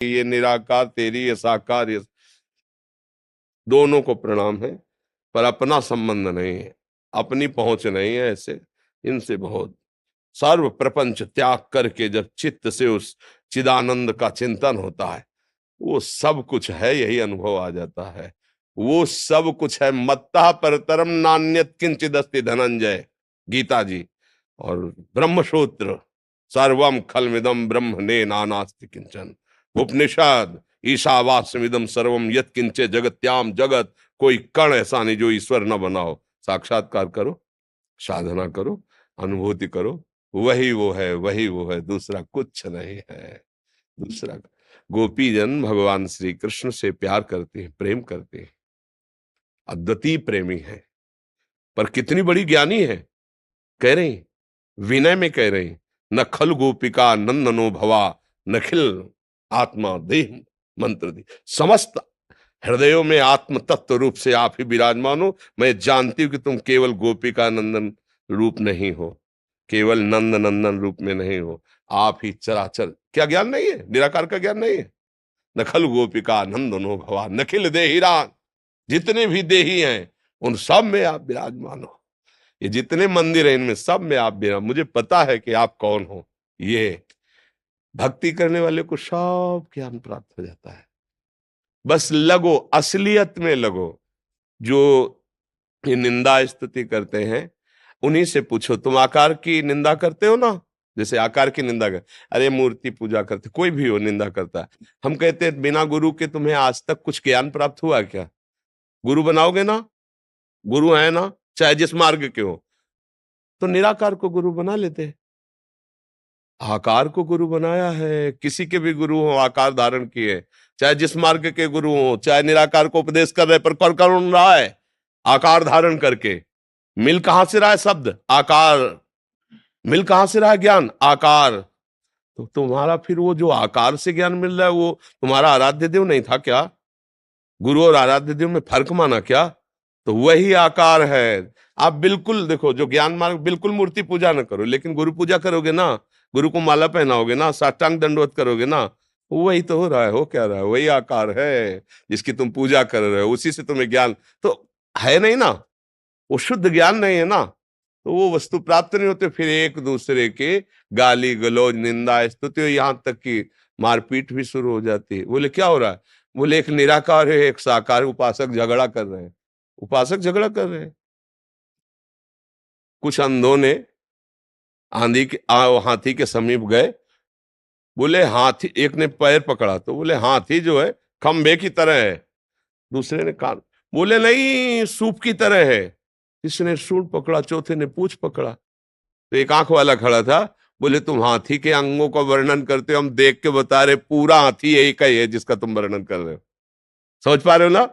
ये निराकार तेरी, ये साकार, ये दोनों को प्रणाम है, पर अपना संबंध नहीं है, अपनी पहुंच नहीं है ऐसे इनसे। बहुत सर्व प्रपंच त्याग करके जब चित्त से उस चिदानंद का चिंतन होता है, वो सब कुछ है, यही अनुभव आ जाता है। वो सब कुछ है, मत्ता परतरम नान्यत किंचिदस्ति धनंजय, गीता जी। और ब्रह्मसूत्र, सर्वम खलमिदम ब्रह्मणे नानास्ति किंचन, उपनिषद, ईशावास्यमिदम सर्वम यत् किंचे जगत्याम जगत, कोई कण ऐसा नहीं जो ईश्वर न बना हो। साक्षात्कार करो, साधना करो, अनुभूति करो, वही वो है, वही वो है, दूसरा कुछ नहीं है। दूसरा, गोपी जन भगवान श्री कृष्ण से प्यार करते हैं, प्रेम करते हैं, अद्वितीय प्रेमी है, पर कितनी बड़ी ज्ञानी है। कह रही, विनय में कह रही, न खल गोपिका नंदनो भवा, नखिल आत्मा देह मंत्र दी। समस्त हृदयों में आत्म तत्व रूप से आप ही विराजमान हो। मैं जानती हूं कि तुम केवल गोपिका नंदन रूप नहीं हो, केवल नंद नंदन रूप में नहीं हो, आप ही चराचर। क्या ज्ञान नहीं है? निराकार का ज्ञान नहीं है? नखल गोपिका नंदनो भवा, नखिल देहिरान, जितने भी देही हैं उन सब में आप विराजमान हो। ये जितने मंदिर हैं इनमें सब में आप विराजमान। मुझे पता है कि आप कौन हो। ये भक्ति करने वाले को सब ज्ञान प्राप्त हो जाता है। बस लगो, असलियत में लगो। जो ये निंदा स्तुति करते हैं उन्हीं से पूछो, तुम आकार की निंदा करते हो ना? जैसे आकार की निंदा कर, अरे मूर्ति पूजा करते, कोई भी हो निंदा करता है। हम कहते हैं बिना गुरु के तुम्हें आज तक कुछ ज्ञान प्राप्त हुआ क्या? गुरु बनाओगे ना, गुरु है ना, चाहे जिस मार्ग के हो। तो निराकार को गुरु बना लेते हैं, आकार को गुरु बनाया है। किसी के भी गुरु हो, आकार धारण किए, चाहे जिस मार्ग के गुरु हो, चाहे निराकार को उपदेश कर रहे, पर कर कौन रहा है? आकार धारण करके। मिल कहां से रहा है शब्द? आकार। मिल कहां से रहा है ज्ञान? आकार। तो तुम्हारा फिर वो जो आकार से ज्ञान मिल रहा है वो तुम्हारा आराध्य देव नहीं था क्या? गुरु और आराध्य देव में फर्क माना क्या? तो वही आकार है। आप बिल्कुल देखो, जो ज्ञान मार्ग, बिल्कुल मूर्ति पूजा न करो, लेकिन गुरु पूजा करोगे ना, गुरु को माला पहनाओगे ना, साष्टांग दंडवत करोगे ना, वही तो हो रहा है। हो क्या रहा है? वही आकार है जिसकी तुम पूजा कर रहे हो, उसी से तुम्हें ज्ञान तो है नहीं ना, वो शुद्ध ज्ञान नहीं है ना, तो वो वस्तु प्राप्त नहीं होते। फिर एक दूसरे के गाली गलौज, निंदा स्तुति, यहां तक कि मारपीट भी शुरू हो जाती है। बोले क्या हो रहा है? बोले एक निराकार है, एक साकार, उपासक झगड़ा कर रहे हैं। उपासक झगड़ा कर रहे हैं। कुछ अंधों ने आंधी के हाथी के समीप गए, बोले हाथी, एक ने पैर पकड़ा तो बोले हाथी जो है खंबे की तरह है। दूसरे ने कान, बोले नहीं सूप की तरह है। इसने सूंड पकड़ा, चौथे ने पूंछ पकड़ा। तो एक आंख वाला खड़ा था, बोले तुम हाथी के अंगों का वर्णन करते हो, हम देख के बता रहे, पूरा हाथी एक ही है जिसका तुम वर्णन कर रहे हो। समझ पा रहे हो ना?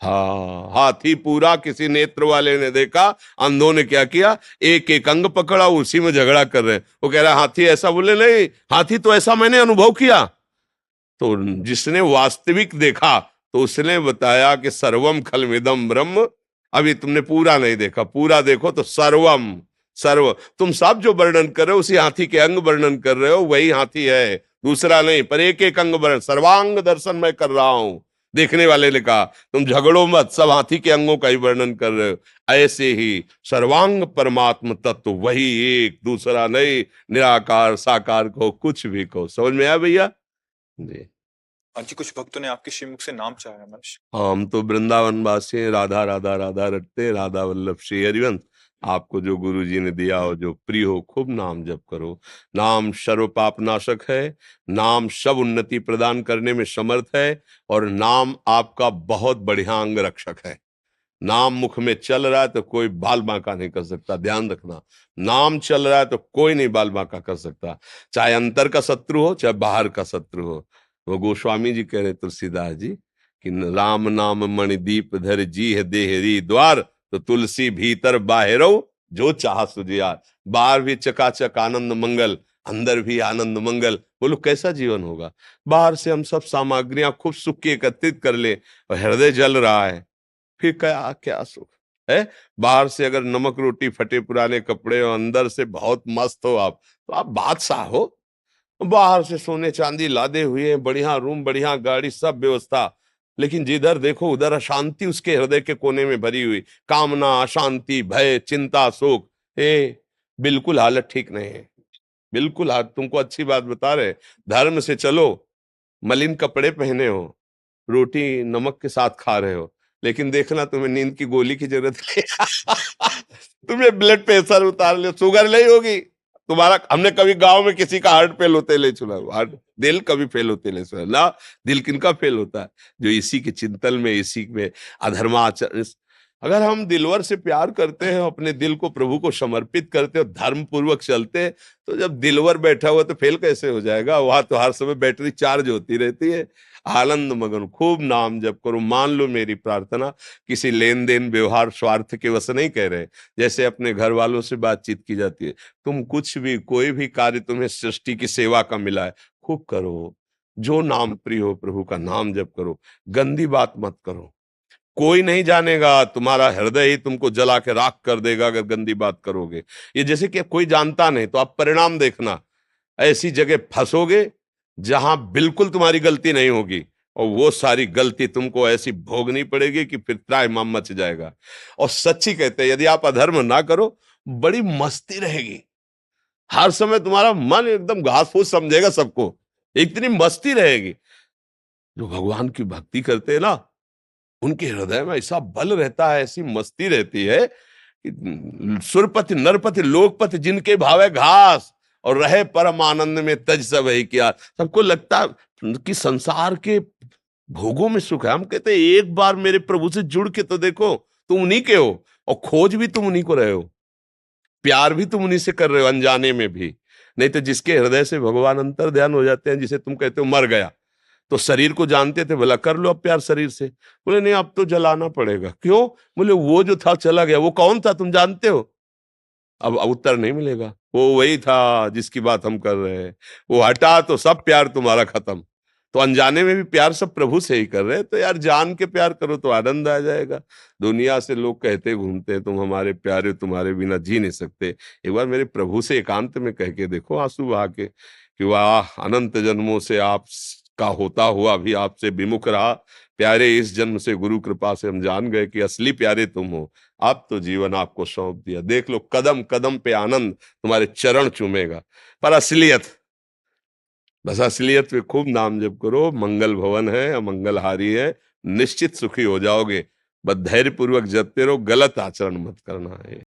हाँ, हाथी पूरा किसी नेत्र वाले ने देखा। अंधों ने क्या किया? एक एक अंग पकड़ा, उसी में झगड़ा कर रहे हैं। वो कह रहा हाथी ऐसा, बोले नहीं हाथी तो ऐसा मैंने अनुभव किया। तो जिसने वास्तविक देखा तो उसने बताया कि सर्वम खलमिदम ब्रह्म। अभी तुमने पूरा नहीं देखा, पूरा देखो तो सर्वम, सर्व, तुम सब जो वर्णन कर रहे हो उसी हाथी के अंग वर्णन कर रहे हो, वही हाथी है, दूसरा नहीं। पर एक एक अंग वर्णन, सर्वांग दर्शन मैं कर रहा हूं। देखने वाले ने कहा तुम झगड़ो मत, सब हाथी के अंगों का ही वर्णन कर रहे हो। ऐसे ही सर्वांग परमात्म तत्व वही एक, दूसरा नहीं। निराकार साकार को कुछ भी कहो। समझ में आया भैया जी? हाँ जी, कुछ भक्तों ने आपके श्रीमुख से नाम चाहा है मनुष्य। हम तो वृंदावन वासी हैं, राधा राधा राधा रटते, राधा वल्लभ श्री हरिवंश। आपको जो गुरु जी ने दिया हो, जो प्रिय हो, खूब नाम जप करो। नाम सर्व पाप नाशक है, नाम सब उन्नति प्रदान करने में समर्थ है, और नाम आपका बहुत बढ़िया अंग रक्षक है। नाम मुख में चल रहा है तो कोई बाल बांका नहीं कर सकता। ध्यान रखना, नाम चल रहा है तो कोई नहीं बाल बांका कर सकता, चाहे अंतर का शत्रु हो चाहे बाहर का शत्रु हो। वो गोस्वामी जी कह रहे, तुलसीदास जी, कि राम नाम मणिदीप धर जी है देहरी द्वार, तो तुलसी भीतर बाहरो जो चाह सुजियार। बाहर भी चकाचक आनंद मंगल, अंदर भी आनंद मंगल। बोलो कैसा जीवन होगा? बाहर से हम सब सामग्रियां खूब सुख की एकत्रित कर ले और हृदय जल रहा है, फिर क्या क्या सुख है? बाहर से अगर नमक रोटी, फटे पुराने कपड़े और अंदर से बहुत मस्त हो आप, तो आप बादशाह हो। बाहर से सोने चांदी लादे हुए हैं, बढ़िया रूम, बढ़िया गाड़ी, सब व्यवस्था, लेकिन जिधर देखो उधर अशांति उसके हृदय के कोने में भरी हुई, कामना, अशांति, भय, चिंता, शोक। बिल्कुल हालत ठीक नहीं है। बिल्कुल हालत, तुमको अच्छी बात बता रहे, धर्म से चलो, मलिन कपड़े पहने हो, रोटी नमक के साथ खा रहे हो, लेकिन देखना तुम्हें नींद की गोली की जरूरत नहीं। तुम्हें ब्लड प्रेशर उतार ले, शुगर नहीं होगी तुम्हारा। हमने कभी गांव में किसी का हार्ट फेल होते ले सुना? हार्ट, दिल कभी फेल होते ले सुना ना? दिल किनका फेल होता है? जो इसी के चिंतन में, इसी में अधर्माचरण। अगर हम दिलवर से प्यार करते हैं, अपने दिल को प्रभु को समर्पित करते हैं, धर्म पूर्वक चलते हैं, तो जब दिलवर बैठा हुआ तो फेल कैसे हो जाएगा? वहां तो हर समय बैटरी चार्ज होती रहती है। आनंद मगन खूब नाम जप करो। मान लो मेरी प्रार्थना, किसी लेन देन व्यवहार स्वार्थ के वश नहीं कह रहे, जैसे अपने घर वालों से बातचीत की जाती है, तुम कुछ भी, कोई भी कार्य तुम्हें सृष्टि की सेवा का मिला है, खूब करो। जो नाम प्रिय हो प्रभु का नाम जप करो, गंदी बात मत करो। कोई नहीं जानेगा, तुम्हारा हृदय ही तुमको जला के राख कर देगा अगर गंदी बात करोगे। ये जैसे कि कोई जानता नहीं, तो आप परिणाम देखना, ऐसी जगह फंसोगे जहां बिल्कुल तुम्हारी गलती नहीं होगी, और वो सारी गलती तुमको ऐसी भोगनी पड़ेगी कि फिर त्राहिमाम मच जाएगा। और सच्ची कहते हैं, यदि आप अधर्म ना करो, बड़ी मस्ती रहेगी। हर समय तुम्हारा मन एकदम घास फूस समझेगा सबको, इतनी मस्ती रहेगी। जो भगवान की भक्ति करते हैं ना, उनके हृदय में ऐसा बल रहता है, ऐसी मस्ती रहती है कि सुरपति नरपति लोकपति जिनके भावे घास, और रहे परम आनंद में तज सब है किया। सबको लगता है कि संसार के भोगों में सुख है। हम कहते हैं एक बार मेरे प्रभु से जुड़ के तो देखो, तुम उन्हीं के हो, और खोज भी तुम उन्हीं को रहे हो, प्यार भी तुम उन्हीं से कर रहे हो, अनजाने में भी। नहीं तो जिसके हृदय से भगवान अंतर ध्यान हो जाते हैं, जिसे तुम कहते हो मर गया, तो शरीर को जानते थे, बोला कर लो अब प्यार शरीर से। बोले नहीं, अब तो जलाना पड़ेगा। क्यों? बोले वो जो था चला गया। वो कौन था तुम जानते हो? अब उत्तर नहीं मिलेगा। वो वही था जिसकी बात हम कर रहे हैं, वो हटा तो सब प्यार तुम्हारा खत्म। तो अनजाने में भी प्यार सब प्रभु से ही कर रहे हैं, तो यार जान के प्यार करो तो आनंद आ जाएगा। दुनिया से लोग कहते घूमते हैं तुम हमारे प्यारे, तुम्हारे बिना जी नहीं सकते। एक बार मेरे प्रभु से एकांत में कह के देखो, आंसू बहा के, कि वाह, अनंत जन्मों से आप का होता हुआ भी आपसे विमुख रहा, प्यारे इस जन्म से गुरु कृपा से हम जान गए कि असली प्यारे तुम हो। अब तो जीवन आपको सौंप दिया, देख लो कदम कदम पे आनंद तुम्हारे चरण चूमेगा। पर असलियत, बस असलियत में खूब नाम जप करो। मंगल भवन है, अमंगलहारी है, निश्चित सुखी हो जाओगे। बस धैर्य पूर्वक जपते रहो, गलत आचरण मत करना है।